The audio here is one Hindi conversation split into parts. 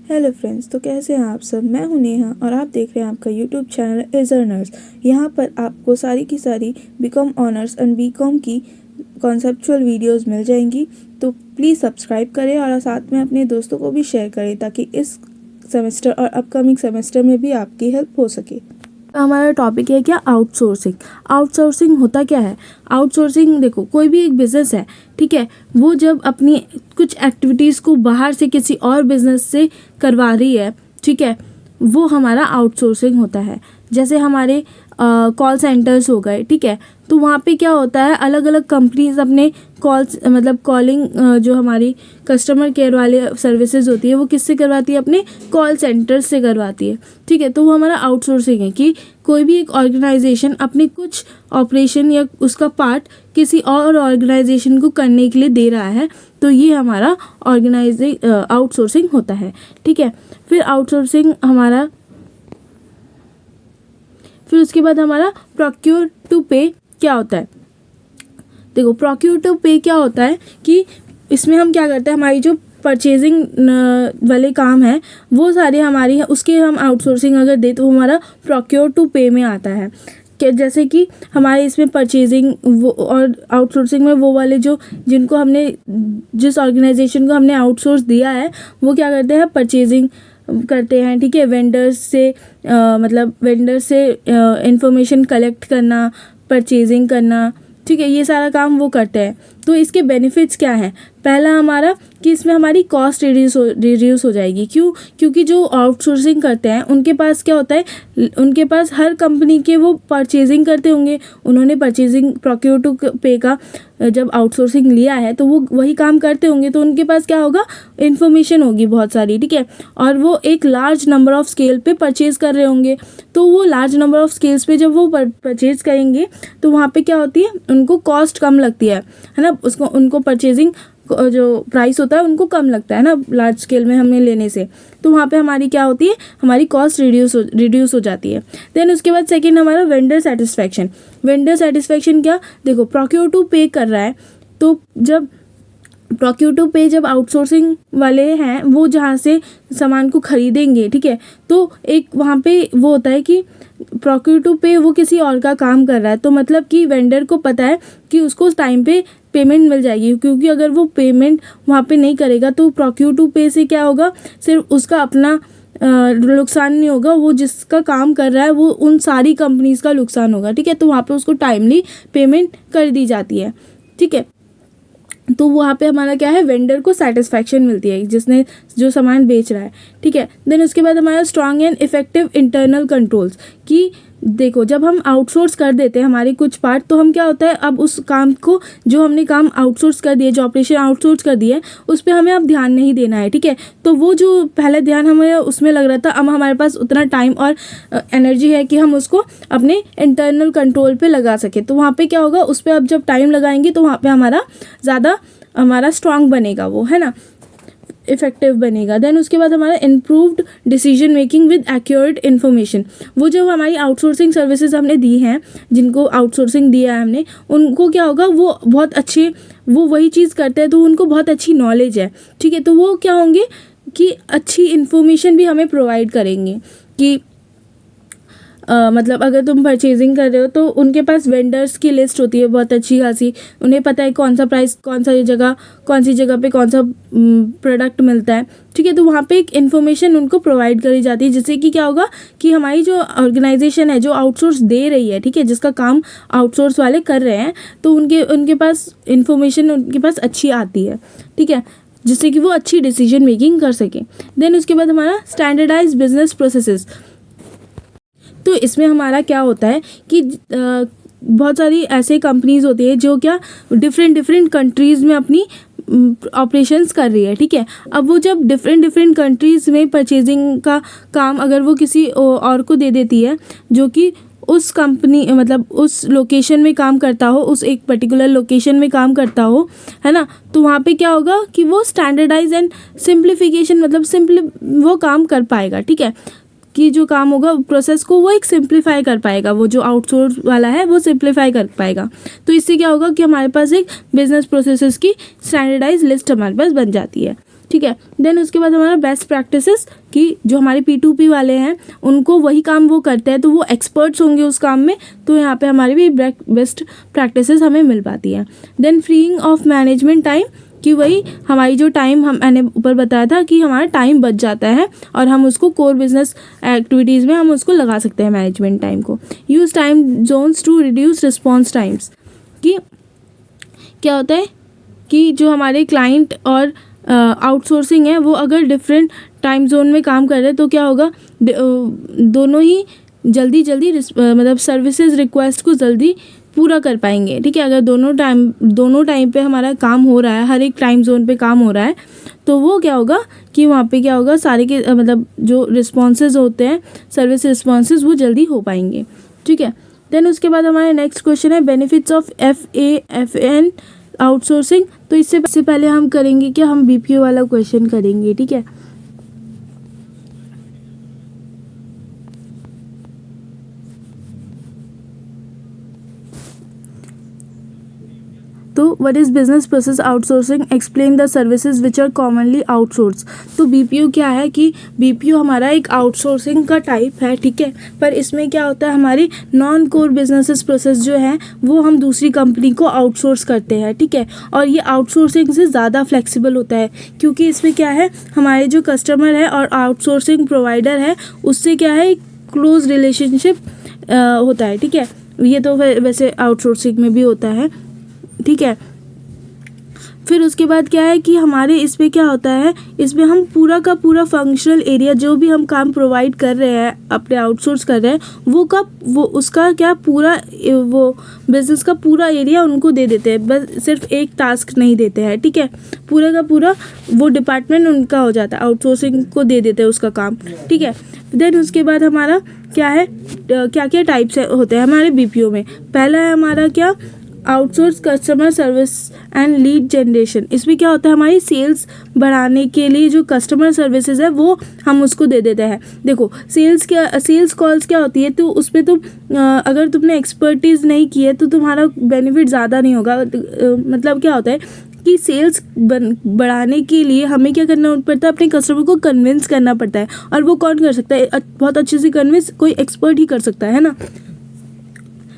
हेलो फ्रेंड्स, तो कैसे हैं आप सब। मैं हूं नेहा और आप देख रहे हैं आपका यूट्यूब चैनल इज अर्नर्स। यहाँ पर आपको सारी की सारी बीकॉम ऑनर्स एंड बीकॉम की कॉन्सेप्चुअल वीडियोस मिल जाएंगी। तो प्लीज़ सब्सक्राइब करें और साथ में अपने दोस्तों को भी शेयर करें ताकि इस सेमेस्टर और अपकमिंग सेमेस्टर में भी आपकी हेल्प हो सके। हमारा टॉपिक है क्या, आउटसोर्सिंग। आउटसोर्सिंग होता क्या है। आउटसोर्सिंग देखो, कोई भी एक बिज़नेस है, ठीक है, वो जब अपनी कुछ एक्टिविटीज़ को बाहर से किसी और बिज़नेस से करवा रही है, ठीक है, वो हमारा आउटसोर्सिंग होता है। जैसे हमारे कॉल सेंटर्स हो गए, ठीक है, तो वहाँ पे क्या होता है, अलग अलग कंपनीज अपने कॉल्स मतलब कॉलिंग जो हमारी कस्टमर केयर वाले सर्विसेज होती है वो किससे करवाती है, अपने कॉल सेंटर से करवाती है, ठीक है। तो वो हमारा आउटसोर्सिंग है कि कोई भी एक ऑर्गेनाइजेशन अपने कुछ ऑपरेशन या उसका पार्ट किसी और ऑर्गेनाइजेशन को करने के लिए दे रहा है, तो ये हमारा आउटसोर्सिंग होता है, ठीक है। फिर उसके बाद हमारा प्रोक्योर टू पे क्या होता है। देखो, प्रोक्योर टू पे क्या होता है कि इसमें हम क्या करते हैं, हमारी जो परचेजिंग वाले काम है वो सारे हमारी है, उसके हम आउटसोर्सिंग अगर दे तो हमारा प्रोक्योर टू पे में आता है। कि जैसे कि हमारे इसमें परचेजिंग वो और आउटसोर्सिंग में वो वाले जो जिनको हमने जिस ऑर्गेनाइजेशन को हमने आउटसोर्स दिया है वो क्या करते हैं, परचेजिंग करते हैं, ठीक है। वेंडर्स से इंफॉर्मेशन कलेक्ट करना, परचेजिंग करना, ठीक है, ये सारा काम वो करते हैं। तो इसके बेनिफिट्स क्या हैं। पहला हमारा कि इसमें हमारी कॉस्ट रिड्यूस हो जाएगी। क्योंकि जो आउटसोर्सिंग करते हैं उनके पास क्या होता है, उनके पास हर कंपनी के वो परचेजिंग करते होंगे, उन्होंने परचेजिंग प्रोक्योर टू पे का जब आउटसोर्सिंग लिया है तो वो वही काम करते होंगे, तो उनके पास क्या होगा, इन्फॉर्मेशन होगी बहुत सारी, ठीक है, और वो एक लार्ज नंबर ऑफ स्केल पे परचेज़ कर रहे होंगे। तो वो लार्ज नंबर ऑफ स्केल्स पे जब वो परचेज़ करेंगे तो वहाँ पे क्या होती है, उनको कॉस्ट कम लगती है ना, उनको परचेजिंग जो प्राइस होता है उनको कम लगता है ना लार्ज स्केल में हमें लेने से। तो वहाँ पे हमारी क्या होती है, हमारी कॉस्ट रिड्यूस हो जाती है। देन उसके बाद सेकंड हमारा वेंडर सेटिस्फैक्शन क्या, देखो प्रोक्योर टू पे कर रहा है, तो जब प्रोक्योर टू पे जब आउटसोर्सिंग वाले हैं वो जहाँ से सामान को खरीदेंगे, ठीक है, तो एक वहाँ पे वो होता है कि प्रोक्योर टू पे वो किसी और का काम कर रहा है, तो मतलब कि वेंडर को पता है कि उसको टाइम पे पेमेंट मिल जाएगी, क्योंकि अगर वो पेमेंट वहाँ पे नहीं करेगा तो प्रोक्योर टू पे से क्या होगा, सिर्फ उसका अपना नुकसान नहीं होगा, वो जिसका काम कर रहा है वो उन सारी कंपनीज का नुकसान होगा, ठीक है। तो वहाँ पे उसको टाइमली पेमेंट कर दी जाती है, ठीक है। तो वहाँ पे हमारा क्या है, वेंडर को सेटिस्फैक्शन मिलती है जिसने जो सामान बेच रहा है, ठीक है। देन उसके बाद हमारा strong and effective internal controls कि देखो जब हम आउटसोर्स कर देते हैं हमारे कुछ पार्ट, तो हम क्या होता है, अब उस काम को जो हमने काम आउटसोर्स कर दिया, जो ऑपरेशन आउटसोर्स कर दिया है उस पर हमें अब ध्यान नहीं देना है, ठीक है। तो वो जो पहले ध्यान हमें उसमें लग रहा था, अब हमारे पास उतना टाइम और एनर्जी है कि हम उसको अपने इंटरनल कंट्रोल पे लगा सके। तो वहाँ पे क्या होगा, उस पर अब जब टाइम लगाएंगे तो वहाँ पे हमारा स्ट्रांग बनेगा, वो है ना, इफेक्टिव बनेगा। देन उसके बाद हमारा improved decision making with accurate information. वो जो हमारी आउटसोर्सिंग सर्विसेज हमने दी हैं, जिनको आउटसोर्सिंग दिया है हमने, उनको क्या होगा, वो बहुत अच्छे, वो वही चीज़ करते हैं तो उनको बहुत अच्छी नॉलेज है, ठीक है। तो वो क्या होंगे कि अच्छी इन्फॉर्मेशन भी हमें प्रोवाइड करेंगे कि मतलब अगर तुम परचेजिंग कर रहे हो तो उनके पास वेंडर्स की लिस्ट होती है बहुत अच्छी खासी, उन्हें पता है कौन सा प्राइस कौन सी जगह पे कौन सा प्रोडक्ट मिलता है, ठीक है। तो वहाँ पे एक इन्फॉर्मेशन उनको प्रोवाइड करी जाती है, जिससे कि क्या होगा कि हमारी जो ऑर्गेनाइजेशन है जो आउटसोर्स दे रही है, ठीक है, जिसका काम आउटसोर्स वाले कर रहे हैं, तो उनके पास इन्फॉर्मेशन उनके पास अच्छी आती है, ठीक है, जिससे कि वो अच्छी डिसीजन मेकिंग कर सकें। देन उसके बाद हमारा स्टैंडर्डाइज बिजनेस प्रोसेसेस। तो इसमें हमारा क्या होता है कि बहुत सारी ऐसे कंपनीज होती है जो क्या डिफरेंट कंट्रीज़ में अपनी ऑपरेशंस कर रही है, ठीक है। अब वो जब डिफरेंट कंट्रीज़ में परचेजिंग का काम अगर वो किसी और को दे देती है जो कि उस कंपनी मतलब उस लोकेशन में काम करता हो, उस एक पर्टिकुलर लोकेशन में काम करता हो, है ना, तो वहाँ पे क्या होगा कि वो स्टैंडर्डाइज एंड सिंप्लीफिकेशन मतलब वो काम कर पाएगा, ठीक है, कि जो काम होगा प्रोसेस को वो एक सिंप्लीफाई कर पाएगा, वो जो आउटसोर्स वाला है वो सिंप्लीफाई कर पाएगा। तो इससे क्या होगा कि हमारे पास एक बिजनेस प्रोसेसेस की स्टैंडर्डाइज लिस्ट हमारे पास बन जाती है। ठीक है। देन उसके बाद हमारा बेस्ट प्रैक्टिसेस, कि जो हमारे P2P वाले हैं उनको वही काम वो करते हैं तो वो एक्सपर्ट्स होंगे उस काम में, तो यहाँ पे हमारी भी बेस्ट प्रैक्टिसेस हमें मिल पाती है। Then freeing of management time, कि वही हमारी जो टाइम मैंने ऊपर बताया था कि हमारा टाइम बच जाता है और हम उसको कोर बिजनेस एक्टिविटीज़ में हम उसको लगा सकते हैं मैनेजमेंट टाइम को। Use time zones to reduce response times, कि क्या होता है कि जो हमारे क्लाइंट और आउटसोर्सिंग है वो अगर डिफरेंट टाइम जोन में काम कर रहे हैं तो क्या होगा, दोनों ही जल्दी मतलब सर्विसेज रिक्वेस्ट को जल्दी पूरा कर पाएंगे। ठीक है, अगर दोनों टाइम पे हमारा काम हो रहा है, हर एक टाइम जोन पे काम हो रहा है, तो वो क्या होगा कि वहाँ पे क्या होगा, सारे के मतलब जो रिस्पॉन्सेज होते हैं, सर्विस रिस्पॉन्सेज, वो जल्दी हो पाएंगे। ठीक है। देन उसके बाद हमारे नेक्स्ट क्वेश्चन है बेनिफिट्स ऑफ FAFN आउटसोर्सिंग। तो इससे पहले हम करेंगे क्या, हम BPO वाला क्वेश्चन करेंगे। ठीक है, तो what is business process outsourcing, explain the services which are commonly outsource. तो BPO क्या है कि BPO हमारा एक आउटसोर्सिंग का टाइप है। ठीक है, पर इसमें क्या होता है, हमारी नॉन कोर बिजनेसेस प्रोसेस जो है वो हम दूसरी कंपनी को आउटसोर्स करते हैं। ठीक है, और ये आउटसोर्सिंग से ज़्यादा फ्लेक्सिबल होता है, क्योंकि इसमें क्या है, हमारे जो कस्टमर है और आउटसोर्सिंग प्रोवाइडर है उससे क्या है, क्लोज रिलेशनशिप होता है। ठीक है, ये तो वैसे आउटसोर्सिंग में भी होता है। ठीक है, फिर उसके बाद क्या है कि हमारे इसमें क्या होता है, इसमें हम पूरा का पूरा फंक्शनल एरिया, जो भी हम काम प्रोवाइड कर रहे हैं, अपने आउटसोर्स कर रहे हैं, वो उसका क्या पूरा, वो बिजनेस का पूरा एरिया उनको दे देते हैं, बस सिर्फ एक टास्क नहीं देते हैं। ठीक है, पूरा का पूरा वो डिपार्टमेंट उनका हो जाता है, आउटसोर्सिंग को दे देते हैं उसका काम। ठीक है, देन उसके बाद हमारा क्या है, क्या क्या टाइप्स होते हैं हमारे BPO में। पहला है हमारा क्या, outsource customer service and lead generation. इसमें क्या होता है, हमारी सेल्स बढ़ाने के लिए जो कस्टमर सर्विसेज है वो हम उसको दे देते हैं। देखो सेल्स कॉल्स क्या होती है, तो उस पर तुम अगर तुमने एक्सपर्टीज़ नहीं की है तो तुम्हारा बेनिफिट ज़्यादा नहीं होगा। मतलब क्या होता है कि सेल्स बढ़ाने के लिए हमें क्या करना पड़ता है, अपने कस्टमर को कन्विंस करना पड़ता है, और वो कौन कर सकता है, बहुत अच्छे से कन्विंस कोई एक्सपर्ट ही कर सकता है ना।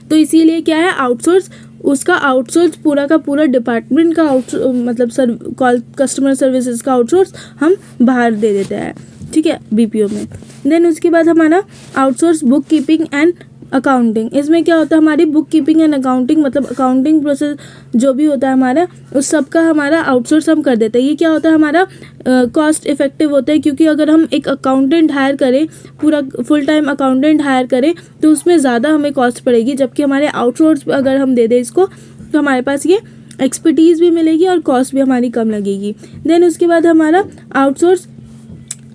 तो इसीलिए क्या है, उसका आउटसोर्स पूरा का पूरा डिपार्टमेंट का मतलब कस्टमर सर्विसेज का आउटसोर्स हम बाहर दे देते हैं। ठीक है, BPO में। देन उसके बाद हमारा outsource book keeping and accounting. इसमें क्या होता है, हमारी बुक कीपिंग एंड अकाउंटिंग, मतलब अकाउंटिंग प्रोसेस जो भी होता है हमारा, उस सब का हमारा आउटसोर्स हम कर देते हैं। ये क्या होता है, हमारा कॉस्ट इफेक्टिव होता है, क्योंकि अगर हम एक अकाउंटेंट हायर करें, पूरा फुल टाइम अकाउंटेंट हायर करें, तो उसमें ज़्यादा हमें कॉस्ट पड़ेगी, जबकि हमारे आउटसोर्स अगर हम दे दें इसको, तो हमारे पास ये एक्सपर्टीज़ भी मिलेगी और कॉस्ट भी हमारी कम लगेगी। देन उसके बाद हमारा outsource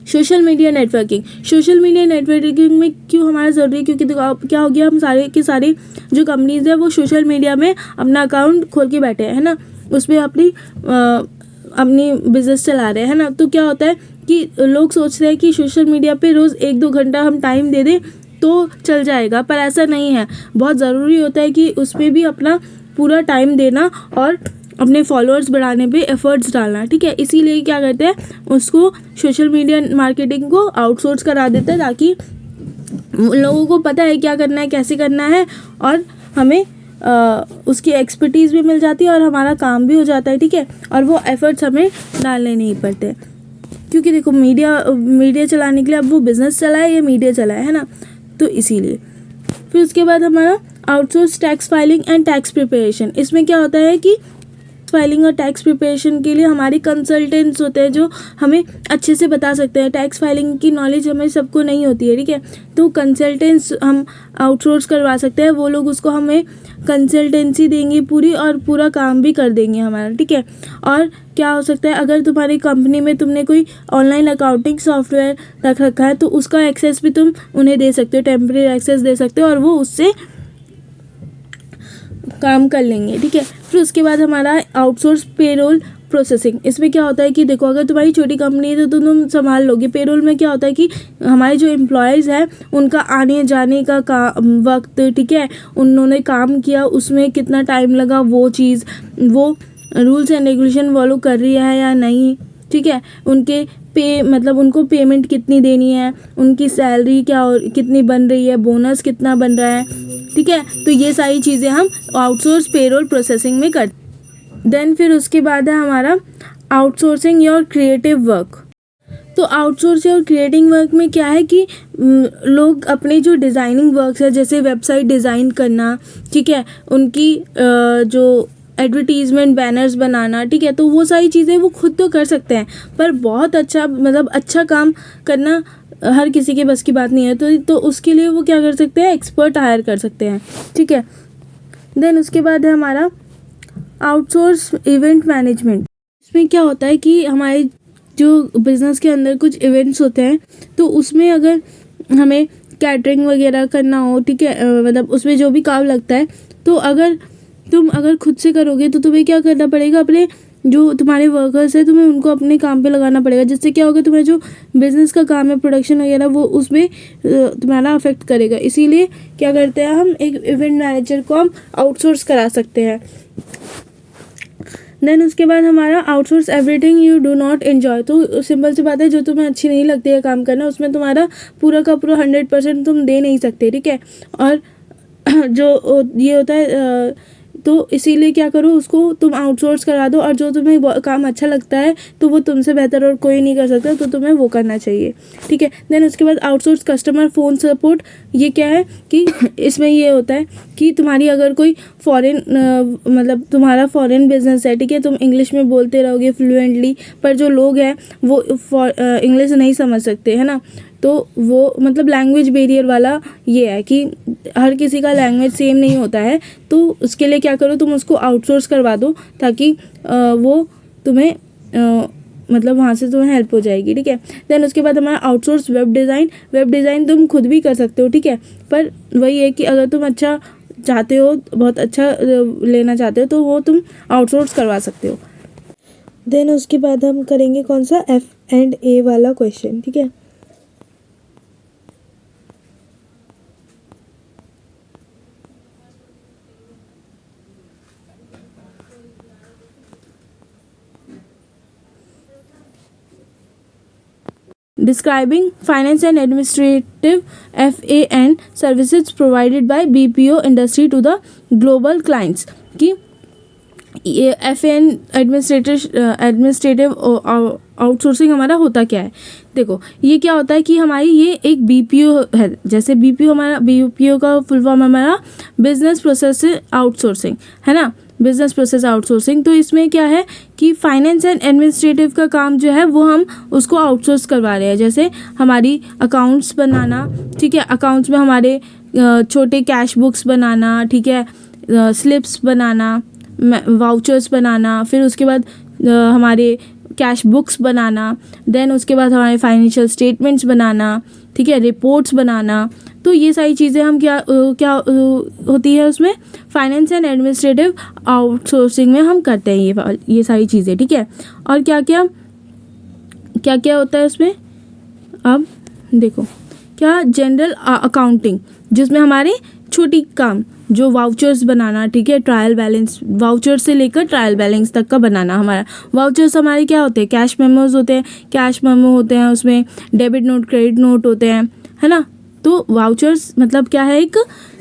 social media networking. Social media networking में क्यों हमारा ज़रूरी है, क्योंकि क्या हो गया, हम सारे के सारे जो कंपनीज़ हैं वो सोशल मीडिया में अपना अकाउंट खोल के बैठे हैं, है ना, उसमें अपनी बिजनेस चला रहे हैं ना। तो क्या होता है कि लोग सोचते हैं कि सोशल मीडिया पे रोज़ 1-2 घंटा हम टाइम दे दें तो चल जाएगा, पर ऐसा नहीं है। बहुत ज़रूरी होता है कि उस पर भी अपना पूरा टाइम देना और अपने फॉलोअर्स बढ़ाने पे एफर्ट्स डालना। ठीक है, इसीलिए क्या करते हैं, उसको सोशल मीडिया मार्केटिंग को आउटसोर्स करा देते हैं, ताकि लोगों को पता है क्या करना है, कैसे करना है, और हमें उसकी एक्सपर्टीज़ भी मिल जाती है और हमारा काम भी हो जाता है। ठीक है, और वो एफर्ट्स हमें डालने नहीं पड़ते, क्योंकि देखो मीडिया चलाने के लिए अब वो बिज़नेस चलाए या मीडिया चलाए, है ना, तो इसीलिए। फिर उसके बाद हमारा outsource tax filing and tax preparation. इसमें क्या होता है कि फाइलिंग और टैक्स प्रिपरेशन के लिए हमारे कंसल्टेंट्स होते हैं जो हमें अच्छे से बता सकते हैं। टैक्स फाइलिंग की नॉलेज हमें सबको नहीं होती है। ठीक है, तो कंसल्टेंट्स हम आउटसोर्स करवा सकते हैं, वो लोग उसको हमें कंसल्टेंसी देंगे पूरी, और पूरा काम भी कर देंगे हमारा। ठीक है, और क्या हो सकता है, अगर तुम्हारी कंपनी में तुमने कोई ऑनलाइन अकाउंटिंग सॉफ्टवेयर रख रखा है तो उसका एक्सेस भी तुम उन्हें दे सकते हो, टेम्परेरी एक्सेस दे सकते हो, और वो उससे काम कर लेंगे। ठीक है, फिर उसके बाद हमारा आउटसोर्स पेरोल प्रोसेसिंग। इसमें क्या होता है कि देखो, अगर तुम्हारी छोटी कंपनी है तो तुम संभाल लोगे। पेरोल में क्या होता है कि हमारे जो एम्प्लॉयज़ हैं उनका आने जाने का वक्त, ठीक है, उन्होंने काम किया उसमें कितना टाइम लगा, वो चीज़, वो रूल्स एंड रेगुलेशन फॉलो कर रही है या नहीं, ठीक है, उनके मतलब उनको पेमेंट कितनी देनी है, उनकी सैलरी क्या कितनी बन रही है, बोनस कितना बन रहा है, ठीक है। तो ये सारी चीज़ें हम आउटसोर्स पेरोल प्रोसेसिंग में करते। देन फिर उसके बाद है हमारा आउटसोर्सिंग योर क्रिएटिव वर्क। तो आउटसोर्स और क्रिएटिंग वर्क में क्या है कि लोग अपने जो डिज़ाइनिंग वर्क्स है, जैसे वेबसाइट डिज़ाइन करना, ठीक है, उनकी जो एडवर्टीज़मेंट बैनर्स बनाना, ठीक है, तो वो सारी चीज़ें वो खुद तो कर सकते हैं, पर बहुत अच्छा मतलब अच्छा काम करना हर किसी के बस की बात नहीं है। तो उसके लिए वो क्या कर सकते हैं, एक्सपर्ट हायर कर सकते हैं, ठीक है। देन उसके बाद है हमारा आउटसोर्स इवेंट मैनेजमेंट। इसमें क्या होता है कि हमारे जो बिज़नेस के अंदर कुछ इवेंट्स होते हैं, तो उसमें अगर हमें कैटरिंग वगैरह करना हो, ठीक है, मतलब उसमें जो भी काम लगता है, तो अगर तुम खुद से करोगे तो तुम्हें क्या करना पड़ेगा, अपने जो तुम्हारे वर्कर्स हैं तुम्हें उनको अपने काम पे लगाना पड़ेगा, जिससे क्या होगा, तुम्हारा जो बिज़नेस का काम है, प्रोडक्शन वगैरह, वो उसमें तुम्हारा अफेक्ट करेगा। इसीलिए क्या करते हैं, हम एक इवेंट मैनेजर को हम आउटसोर्स करा सकते हैं। देन उसके बाद हमारा outsource everything you do not enjoy. तो सिंपल सी बात है, जो तुम्हें अच्छी नहीं लगती है काम करना, उसमें तुम्हारा पूरा का पूरा 100% तुम दे नहीं सकते, ठीक है। और जो ये होता है, तो इसीलिए क्या करो, उसको तुम आउटसोर्स करा दो, और जो तुम्हें काम अच्छा लगता है तो वो तुमसे बेहतर और कोई नहीं कर सकता, तो तुम्हें वो करना चाहिए, ठीक है। देन उसके बाद आउटसोर्स कस्टमर फ़ोन सपोर्ट। ये क्या है कि इसमें ये होता है कि तुम्हारी अगर कोई फॉरेन मतलब तुम्हारा फॉरेन बिजनेस है, ठीक है, तुम इंग्लिश में बोलते रहोगे फ्लुएंटली, पर जो लोग हैं वो इंग्लिश नहीं समझ सकते, है ना। तो वो मतलब लैंग्वेज बैरियर वाला ये है कि हर किसी का लैंग्वेज सेम नहीं होता है, तो उसके लिए क्या करो, तुम उसको आउटसोर्स करवा दो, ताकि वो तुम्हें मतलब वहाँ से तुम्हें हेल्प हो जाएगी, ठीक है। देन उसके बाद हमारा outsource web design. Web design तुम खुद भी कर सकते हो, ठीक है, पर वही है कि अगर तुम अच्छा चाहते हो, बहुत अच्छा लेना चाहते हो, तो वो तुम आउटसोर्स करवा सकते हो। देन उसके बाद हम करेंगे कौन सा, F&A वाला क्वेश्चन, ठीक है। Describing finance and administrative FA&A services provided by BPO industry to the global clients। कि ये एडमिनिस्ट्रेटिव आउटसोर्सिंग हमारा होता क्या है। देखो, ये क्या होता है कि हमारी ये एक BPO है। जैसे BPO का फुल फॉर्म हमारा बिजनेस प्रोसेस आउटसोर्सिंग है ना, बिजनेस प्रोसेस आउटसोर्सिंग। तो इसमें क्या है कि फाइनेंस एंड एडमिनिस्ट्रेटिव का काम जो है वो हम उसको आउटसोर्स करवा रहे हैं। जैसे हमारी अकाउंट्स बनाना, ठीक है, अकाउंट्स में हमारे छोटे कैश बुक्स बनाना, ठीक है, स्लिप्स बनाना, वाउचर्स बनाना, फिर उसके बाद हमारे कैश बुक्स बनाना, देन उसके बाद हमारे फाइनेंशियल स्टेटमेंट्स बनाना, ठीक है, रिपोर्ट्स बनाना। तो ये सारी चीज़ें हम क्या होती है उसमें, फाइनेंस एंड एडमिनिस्ट्रेटिव आउटसोर्सिंग में हम करते हैं ये सारी चीज़ें, ठीक है। और क्या क्या होता है उसमें, अब देखो, क्या जनरल अकाउंटिंग, जिसमें हमारे छोटी काम, जो वाउचर्स बनाना, ठीक है, ट्रायल बैलेंस, वाउचर से लेकर ट्रायल बैलेंस तक का बनाना। हमारा वाउचर्स हमारे क्या होते हैं, कैश मेमोज होते हैं, कैश मेमो होते हैं, उसमें डेबिट नोट, क्रेडिट नोट होते हैं, है ना। तो वाउचर्स मतलब क्या है, एक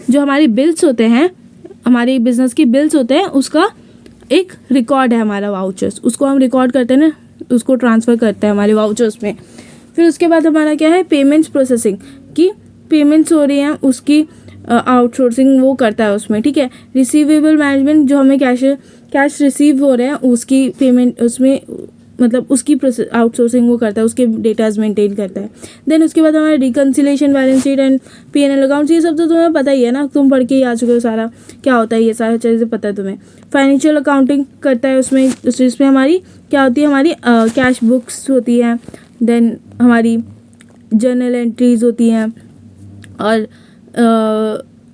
जो हमारे बिल्स होते हैं, हमारे बिजनेस की बिल्स होते हैं, उसका एक रिकॉर्ड है हमारा वाउचर्स, उसको हम रिकॉर्ड करते हैं ना, उसको ट्रांसफ़र करते हैं हमारे वाउचर्स में। फिर उसके बाद हमारा क्या है, पेमेंट्स प्रोसेसिंग, की पेमेंट्स हो रही हैं उसकी आउटसोर्सिंग वो करता है उसमें, ठीक है। रिसीवेबल मैनेजमेंट, जो हमें कैश रिसीव हो रहे हैं उसकी पेमेंट, उसमें मतलब उसकी प्रोसेस आउटसोर्सिंग वो करता है, उसके डेटाज मेंटेन करता है। देन उसके बाद हमारा reconciliation, balance sheet and P&L accounts, ये सब तो तुम्हें पता ही है ना, तुम पढ़ के ही आ चुके हो सारा क्या होता है, ये सारी चीज़ें पता है तुम्हें। फाइनेंशियल अकाउंटिंग करता है उसमें हमारी क्या होती है, हमारी कैश बुक्स होती हैं, देन हमारी जर्नल एंट्रीज होती हैं, और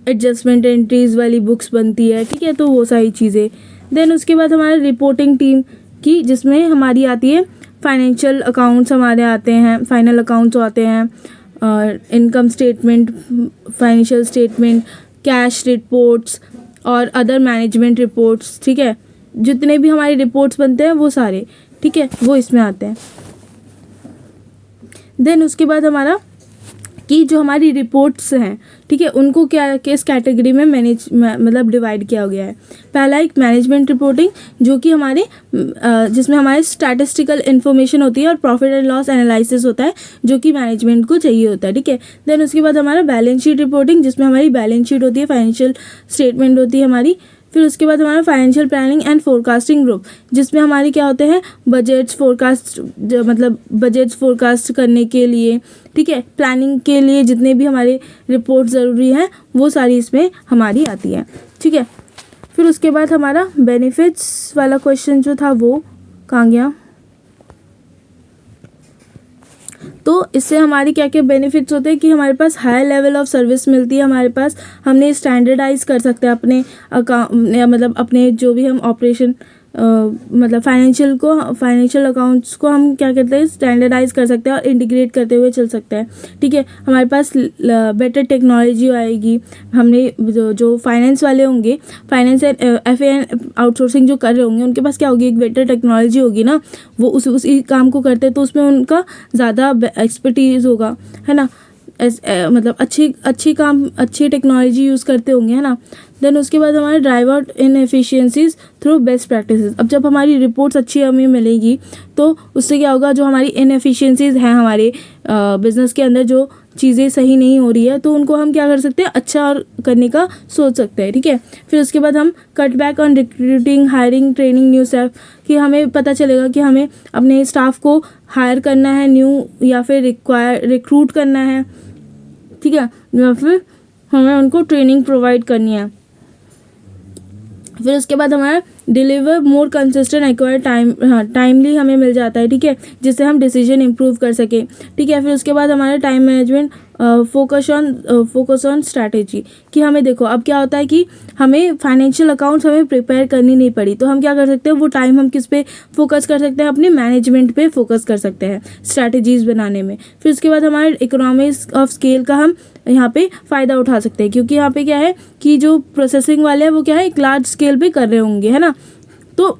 एडजस्टमेंट एंट्रीज़ वाली बुक्स बनती है, ठीक है। तो वो सारी चीज़ें। देन उसके बाद हमारे रिपोर्टिंग टीम की, जिसमें हमारी आती है फाइनेंशियल अकाउंट्स, हमारे आते हैं फाइनल अकाउंट्स आते हैं, और income statement, financial statement, cash reports और अदर मैनेजमेंट रिपोर्ट्स, ठीक है। जितने भी हमारे रिपोर्ट्स बनते हैं वो सारे, ठीक है, वो इसमें आते हैं। देन उसके बाद हमारा कि जो हमारी रिपोर्ट्स हैं, ठीक है, उनको क्या किस कैटेगरी में मतलब डिवाइड किया गया है। पहला एक मैनेजमेंट रिपोर्टिंग, जो कि हमारे जिसमें हमारे स्टैटिस्टिकल इन्फॉर्मेशन होती है और प्रॉफिट एंड लॉस एनालिसिस होता है, जो कि मैनेजमेंट को चाहिए होता है, ठीक है। देन उसके बाद हमारा बैलेंस शीट रिपोर्टिंग, जिसमें हमारी बैलेंस शीट होती है, फाइनेंशियल स्टेटमेंट होती है हमारी। फिर उसके बाद हमारा financial planning and forecasting group, जिसमें हमारे क्या होते हैं बजट्स फोरकास्ट, मतलब बजट्स फोरकास्ट करने के लिए, ठीक है, प्लानिंग के लिए जितने भी हमारे रिपोर्ट ज़रूरी हैं वो सारी इसमें हमारी आती है, ठीक है। फिर उसके बाद हमारा बेनिफिट्स वाला क्वेश्चन जो था वो कहाँ गया। तो इससे हमारे क्या क्या बेनिफिट्स होते हैं कि हमारे पास हाई लेवल ऑफ सर्विस मिलती है, हमारे पास हमने स्टैंडर्डाइज कर सकते हैं अपने अकाउंट, मतलब अपने जो भी हम ऑपरेशन मतलब फाइनेंशियल अकाउंट्स को हम क्या कहते हैं स्टैंडर्डाइज कर सकते हैं और इंटीग्रेट करते हुए चल सकते हैं, ठीक है। हमारे पास बेटर टेक्नोलॉजी आएगी, हमने जो फाइनेंस वाले होंगे, फाइनेंस एंड FA आउटसोर्सिंग जो कर रहे होंगे, उनके पास क्या होगी एक बेटर टेक्नोलॉजी होगी ना, वो उसी काम को करते हैं तो उसमें उनका ज़्यादा एक्सपर्टीज़ होगा, है ना, मतलब अच्छी टेक्नोलॉजी यूज़ करते होंगे, है ना। देन उसके बाद हमारे drive out inefficiencies through best practices. अब जब हमारी रिपोर्ट्स अच्छी हमें मिलेगी तो उससे क्या होगा, जो हमारी इनएफिशिएंसीज हैं हमारे बिजनेस के अंदर, जो चीज़ें सही नहीं हो रही है, तो उनको हम क्या कर सकते हैं अच्छा और करने का सोच सकते हैं, ठीक है। फिर उसके बाद हम cut back on recruiting, hiring, training new staff, कि हमें पता चलेगा कि हमें अपने स्टाफ को हायर करना है न्यू, या फिर रिक्रूट करना है, ठीक है, या फिर हमें उनको ट्रेनिंग प्रोवाइड करनी है। फिर उसके बाद हमारा deliver more consistent acquire timely हमें मिल जाता है, ठीक है, जिससे हम डिसीजन इम्प्रूव कर सकें, ठीक है। फिर उसके बाद हमारा time management, focus on strategy, कि हमें देखो अब क्या होता है कि हमें फाइनेंशियल अकाउंट्स हमें प्रिपेयर करनी नहीं पड़ी, तो हम क्या कर सकते हैं वो टाइम हम किस पे फोकस कर सकते हैं, अपने मैनेजमेंट पे फोकस कर सकते हैं स्ट्रैटेजीज बनाने में। फिर उसके बाद हमारे इकोनॉमिक्स ऑफ स्केल का हम यहाँ पे फ़ायदा उठा सकते हैं, क्योंकि यहाँ पे क्या है कि जो प्रोसेसिंग वाले हैं वो क्या है एक लार्ज स्केल पे कर रहे होंगे, है ना, तो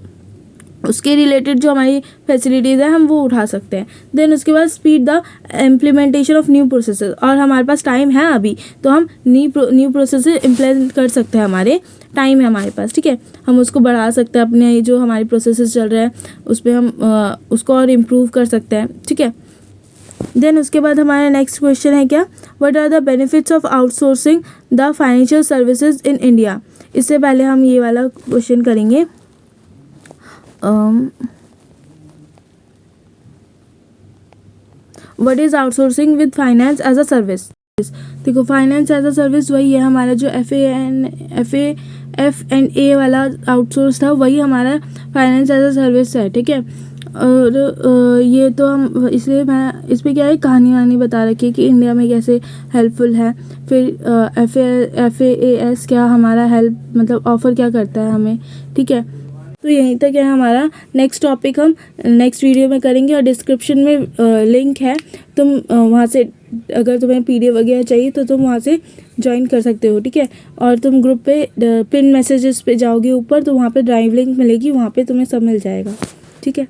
उसके रिलेटेड जो हमारी फैसिलिटीज़ है हम वो उठा सकते हैं। देन उसके बाद speed the implementation of new processes, और हमारे पास टाइम है अभी, तो हम न्यू प्रोसेसेस इम्प्लीमेंट कर सकते हैं, हमारे टाइम है हमारे पास, ठीक है, हम उसको बढ़ा सकते हैं, अपने जो हमारे प्रोसेसेस चल रहे हैं उस पर हम उसको और इम्प्रूव कर सकते हैं, ठीक है। देन उसके बाद हमारा नेक्स्ट क्वेश्चन है क्या, what are the benefits of outsourcing the financial services in India. इससे पहले हम ये वाला क्वेश्चन करेंगे, what is outsourcing with finance as a service. देखो फाइनेंस एज अ सर्विस वही है हमारा जो FA वाला आउटसोर्स था, वही हमारा फाइनेंस एज अ सर्विस है, ठीक है। और ये तो हम इसलिए मैं इस पर क्या है कहानी वहानी बता रखी है कि इंडिया में कैसे हेल्पफुल है। फिर FAS क्या हमारा हेल्प मतलब ऑफ़र क्या करता है हमें, ठीक है। तो यहीं तक है हमारा, नेक्स्ट टॉपिक हम नेक्स्ट वीडियो में करेंगे, और डिस्क्रिप्शन में लिंक है, तुम वहाँ से अगर तुम्हें PDF वगैरह चाहिए तो तुम वहाँ से ज्वाइन कर सकते हो, ठीक है। और तुम ग्रुप पे पिन मैसेजेस पे जाओगे ऊपर, तो वहाँ पे ड्राइव लिंक मिलेगी, वहाँ पे तुम्हें सब मिल जाएगा, ठीक है।